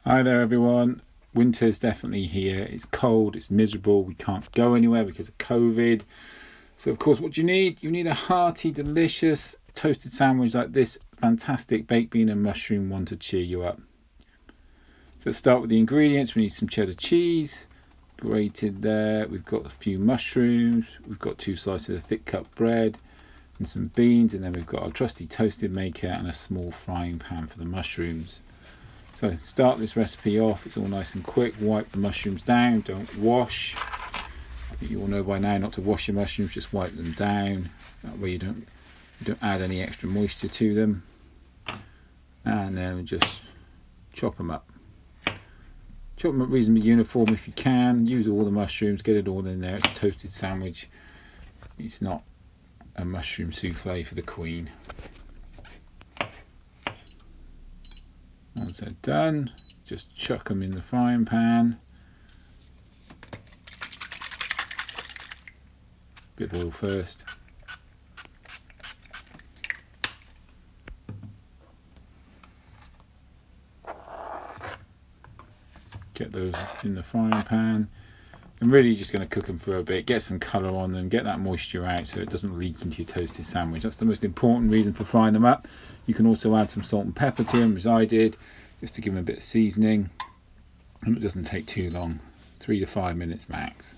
Hi there everyone. Winter's definitely here. It's cold, it's miserable, we can't go anywhere because of COVID. So of course what do you need? You need a hearty, delicious toasted sandwich like this fantastic baked bean and mushroom one to cheer you up. So let's start with the ingredients. We need some cheddar cheese, grated there. We've got a few mushrooms. We've got 2 slices of thick cut bread and some beans. And then we've got our trusty toasted maker and a small frying pan for the mushrooms. So start this recipe off, it's all nice and quick. Wipe the mushrooms down, don't wash. I think you all know by now not to wash your mushrooms, just wipe them down. That way you don't add any extra moisture to them. And then just chop them up. Chop them up reasonably uniform if you can. Use all the mushrooms, get it all in there. It's a toasted sandwich. It's not a mushroom souffle for the Queen. Once they're done, just chuck them in the frying pan. Bit of oil first. Get those in the frying pan. I'm really just going to cook them for a bit, get some colour on them, get that moisture out so it doesn't leak into your toasted sandwich. That's the most important reason for frying them up. You can also add some salt and pepper to them, as I did, just to give them a bit of seasoning. And it doesn't take too long, 3 to 5 minutes max.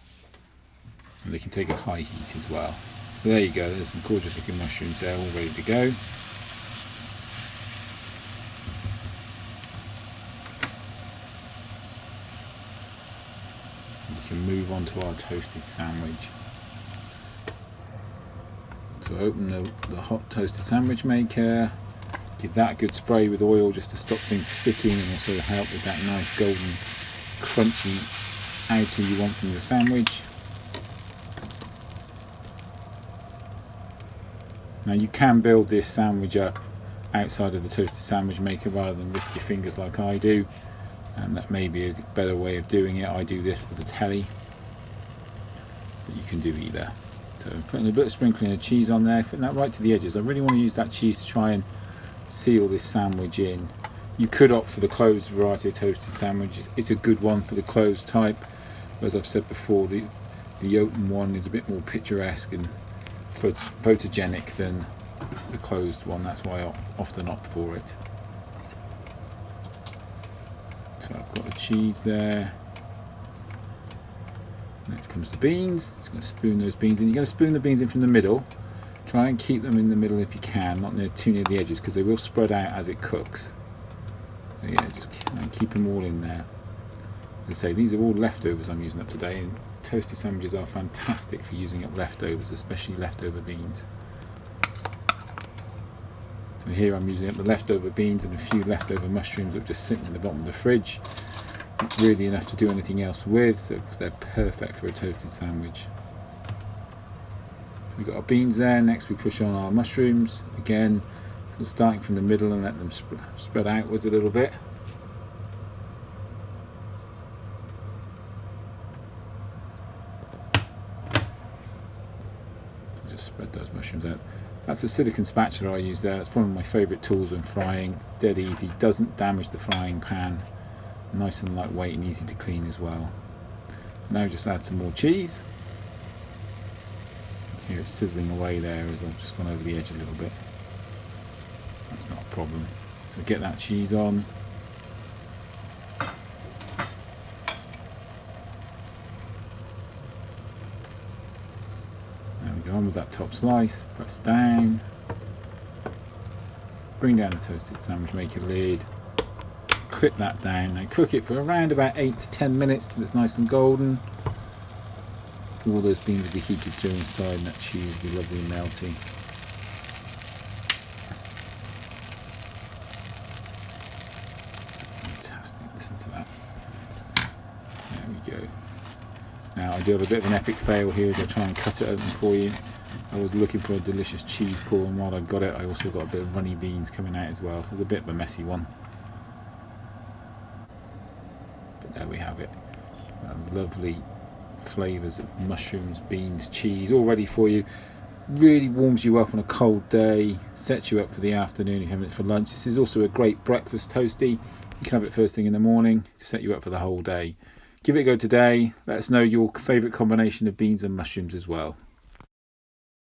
And they can take a high heat as well. So there you go, there's some gorgeous looking mushrooms there, all ready to go. We can move on to our toasted sandwich. So open the hot toasted sandwich maker, give that a good spray with oil just to stop things sticking and also help with that nice golden crunchy outer you want from your sandwich. Now you can build this sandwich up outside of the toasted sandwich maker rather than risk your fingers like I do. That may be a better way of doing it. I do this for the telly, but you can do either. So putting a bit of sprinkling of cheese on there, putting that right to the edges. I really want to use that cheese to try and seal this sandwich in. You could opt for the closed variety of toasted sandwiches. It's a good one for the closed type. As I've said before, the open one is a bit more picturesque and photogenic than the closed one. That's why I often opt for it. So I've got the cheese there. Next comes the beans. Just going to spoon those beans in. You're going to spoon the beans in from the middle. Try and keep them in the middle if you can, not too near the edges, because they will spread out as it cooks. So yeah, just keep them all in there. As I say, these are all leftovers I'm using up today, and toasted sandwiches are fantastic for using up leftovers, especially leftover beans. So here I'm using up the leftover beans and a few leftover mushrooms that are just sitting in the bottom of the fridge. Not really enough to do anything else with, so they're perfect for a toasted sandwich. So we've got our beans there. Next we push on our mushrooms. Again, so starting from the middle and let them spread outwards a little bit. So just spread those mushrooms out. That's a silicone spatula I use there. That's one of my favourite tools when frying. Dead easy, doesn't damage the frying pan. Nice and lightweight and easy to clean as well. Now just add some more cheese. Here it's sizzling away there as I've just gone over the edge a little bit. That's not a problem. So get that cheese on. There we go, on with that top slice. Press down. Bring down the toasted sandwich maker lid. Clip that down and cook it for around about 8 to 10 minutes till it's nice and golden. All those beans will be heated through inside and that cheese will be lovely and melty. Fantastic, listen to that. There we go. Now I do have a bit of an epic fail here as I try and cut it open for you. I was looking for a delicious cheese pull, and while I got it I also got a bit of runny beans coming out as well, so it's a bit of a messy one. There we have it. Lovely flavours of mushrooms, beans, cheese, all ready for you. Really warms you up on a cold day, sets you up for the afternoon if you're having it for lunch. This is also a great breakfast toastie. You can have it first thing in the morning to set you up for the whole day. Give it a go today. Let us know your favourite combination of beans and mushrooms as well.